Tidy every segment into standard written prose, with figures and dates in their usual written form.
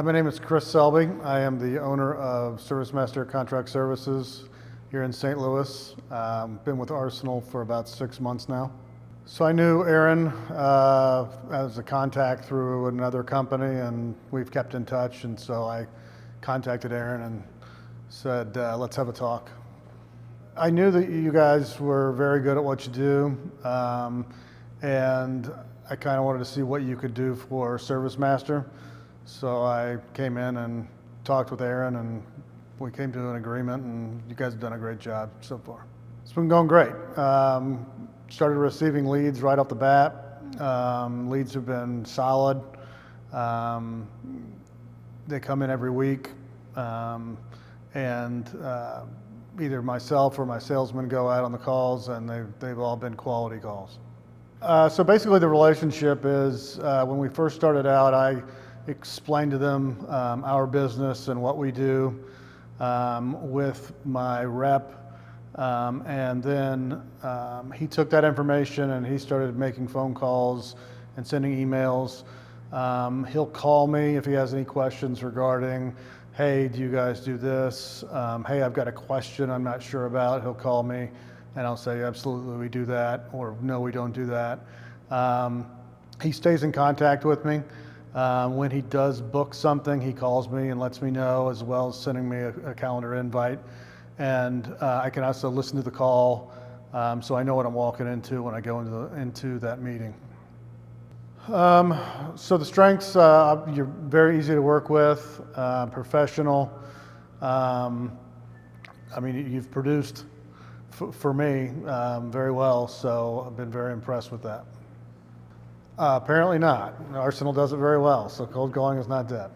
My name is Chris Selby. I am the owner of ServiceMaster Contract Services here in St. Louis. Been with Arsenal for about 6 months now. So I knew Aaron as a contact through another company, and we've kept in touch. And so I contacted Aaron and said, let's have a talk. I knew that you guys were very good at what you do, and I kind of wanted to see what you could do for ServiceMaster. So I came in and talked with Aaron, and we came to an agreement, and you guys have done a great job so far. It's been going great. Started receiving leads right off the bat. Leads have been solid. They come in every week, and either myself or my salesman go out on the calls, and they've all been quality calls. So basically the relationship is, when we first started out, I explained to them our business and what we do with my rep, and then he took that information and he started making phone calls and sending emails. He'll call me if he has any questions regarding, hey, do you guys do this? Hey, I've got a question I'm not sure about. He'll call me and I'll say, absolutely, we do that, or no, we don't do that. He stays in contact with me. When he does book something, he calls me and lets me know, as well as sending me a calendar invite. And I can also listen to the call, so I know what I'm walking into when I go into that meeting. So the strengths, you're very easy to work with, professional. I mean, you've produced for me very well, so I've been very impressed with that. Apparently not. Arsenal does it very well, so cold calling is not dead.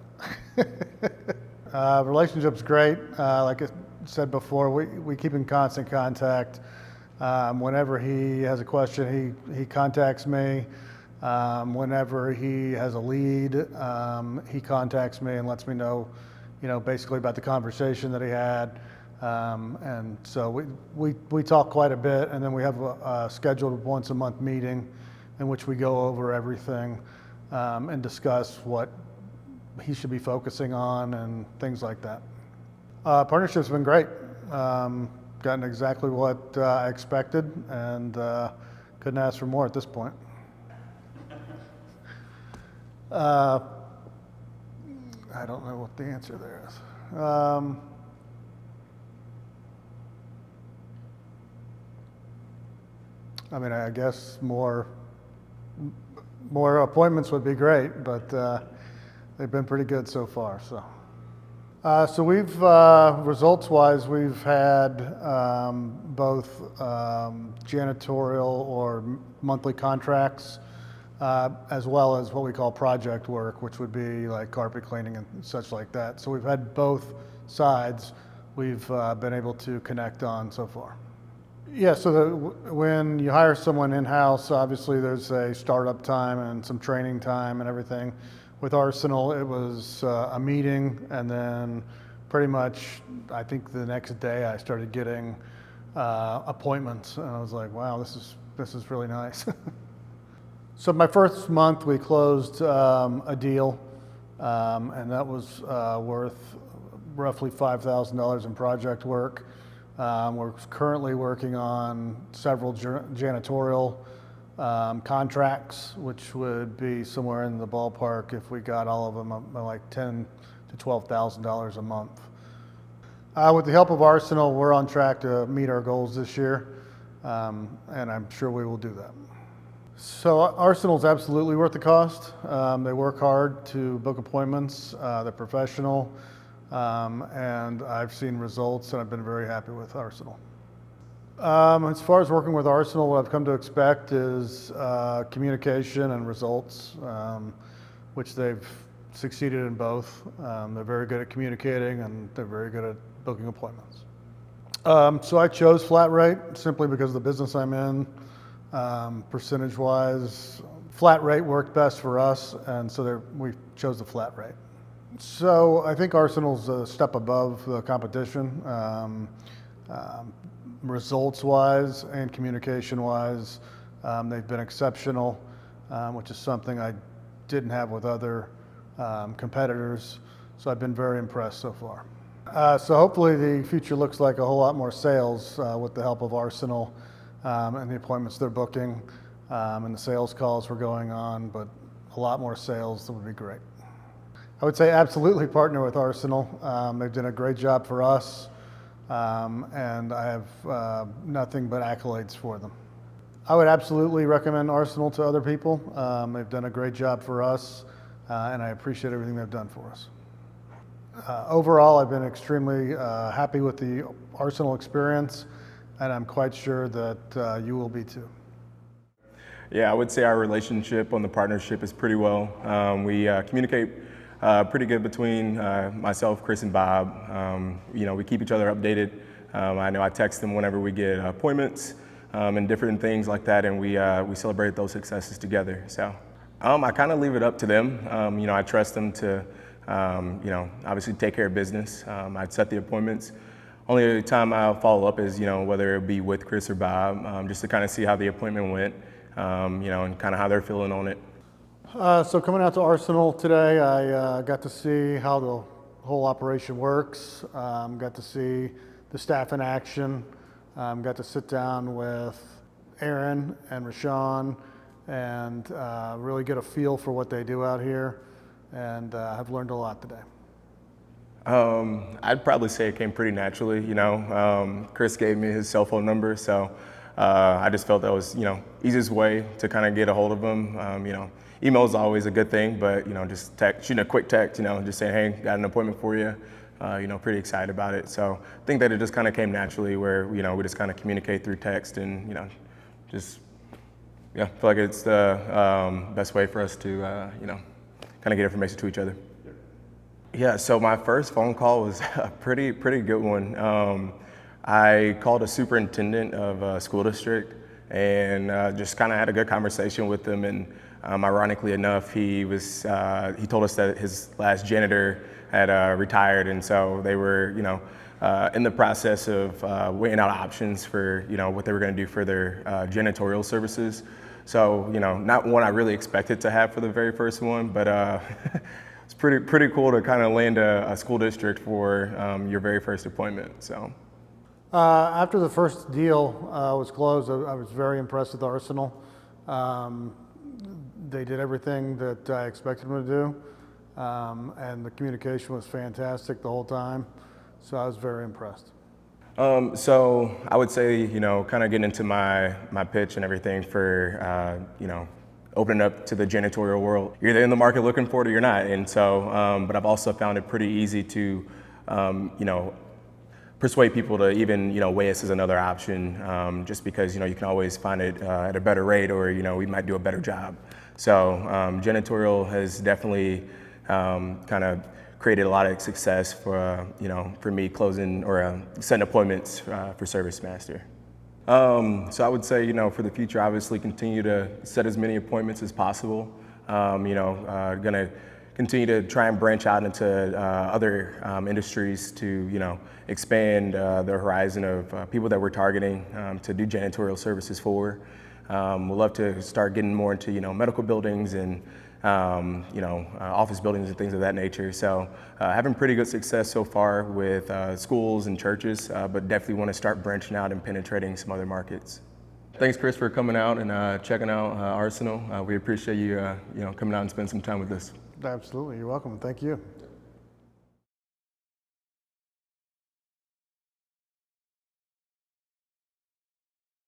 Relationship's great. Like I said before, we keep in constant contact. Whenever he has a question, he contacts me. Whenever he has a lead, he contacts me and lets me know, basically about the conversation that he had. And so we talk quite a bit, and then we have a scheduled once a month meeting in which we go over everything and discuss what he should be focusing on and things like that. Partnership's been great. Gotten exactly what I expected, and couldn't ask for more at this point. I don't know what the answer there is. I mean, I guess more appointments would be great, but they've been pretty good so far. So we've results-wise, we've had both janitorial or monthly contracts, as well as what we call project work, which would be like carpet cleaning and such like that. So we've had both sides we've been able to connect on so far. Yeah, so when you hire someone in-house, obviously there's a startup time and some training time and everything. With Arsenal, it was a meeting, and then pretty much, I think the next day I started getting appointments, and I was like, wow, this is really nice. So my first month we closed a deal, and that was worth roughly $5,000 in project work. We're currently working on several janitorial contracts, which would be somewhere in the ballpark, if we got all of them, like $10,000 to $12,000 a month. With the help of Arsenal, we're on track to meet our goals this year, and I'm sure we will do that. So Arsenal's absolutely worth the cost. They work hard to book appointments. They're professional. And I've seen results, and I've been very happy with Arsenal. As far as working with Arsenal, what I've come to expect is communication and results, which they've succeeded in both. They're very good at communicating, and they're very good at booking appointments. So I chose flat rate simply because of the business I'm in. Percentage-wise, flat rate worked best for us, and so we chose the flat rate. So I think Arsenal's a step above the competition, results-wise and communication-wise. They've been exceptional, which is something I didn't have with other competitors. So I've been very impressed so far. So hopefully the future looks like a whole lot more sales with the help of Arsenal and the appointments they're booking and the sales calls we're going on, but a lot more sales, that would be great. I would say absolutely partner with Arsenal. They've done a great job for us, and I have nothing but accolades for them. I would absolutely recommend Arsenal to other people. They've done a great job for us, and I appreciate everything they've done for us. Overall, I've been extremely happy with the Arsenal experience, and I'm quite sure that you will be too. Yeah, I would say our relationship on the partnership is pretty well. We communicate pretty good between myself, Chris, and Bob. We keep each other updated. I know I text them whenever we get appointments and different things like that, and we celebrate those successes together. So I kind of leave it up to them. I trust them to obviously take care of business. I'd set the appointments. Only time I'll follow up is, whether it be with Chris or Bob, just to kind of see how the appointment went, and kind of how they're feeling on it. So coming out to Arsenal today, I got to see how the whole operation works, got to see the staff in action, got to sit down with Aaron and Rashaun and really get a feel for what they do out here, and I've learned a lot today. I'd probably say it came pretty naturally. Chris gave me his cell phone number, so I just felt that was easiest way to kind of get a hold of him. Email is always a good thing, but just shooting a quick text, just saying, hey, got an appointment for you. Pretty excited about it. So I think that it just kind of came naturally, where we just kind of communicate through text, and just feel like it's the best way for us to kind of get information to each other. Yeah, so my first phone call was a pretty good one. I called a superintendent of a school district and just kind of had a good conversation with him. And ironically enough, he told us that his last janitor had retired, and so they were in the process of weighing out options for what they were going to do for their janitorial services. So not one I really expected to have for the very first one, but it's pretty cool to kind of land a school district for your very first appointment. So after the first deal was closed, I was very impressed with Arsenal. They did everything that I expected them to do, and the communication was fantastic the whole time. So I was very impressed. So I would say, kind of getting into my pitch and everything for, opening up to the janitorial world. You're either in the market looking for it or you're not. And so, but I've also found it pretty easy to, persuade people to even, weigh us as another option, just because, you can always find it at a better rate, or, we might do a better job. So janitorial has definitely kind of created a lot of success for, for me closing or setting appointments for ServiceMaster. So I would say, for the future, obviously continue to set as many appointments as possible. Gonna continue to try and branch out into other industries to, expand the horizon of people that we're targeting to do janitorial services for. We'd love to start getting more into, medical buildings and office buildings and things of that nature. So having pretty good success so far with schools and churches, but definitely want to start branching out and penetrating some other markets. Thanks, Chris, for coming out and checking out Arsenal. We appreciate you, coming out and spending some time with us. Absolutely, you're welcome. Thank you.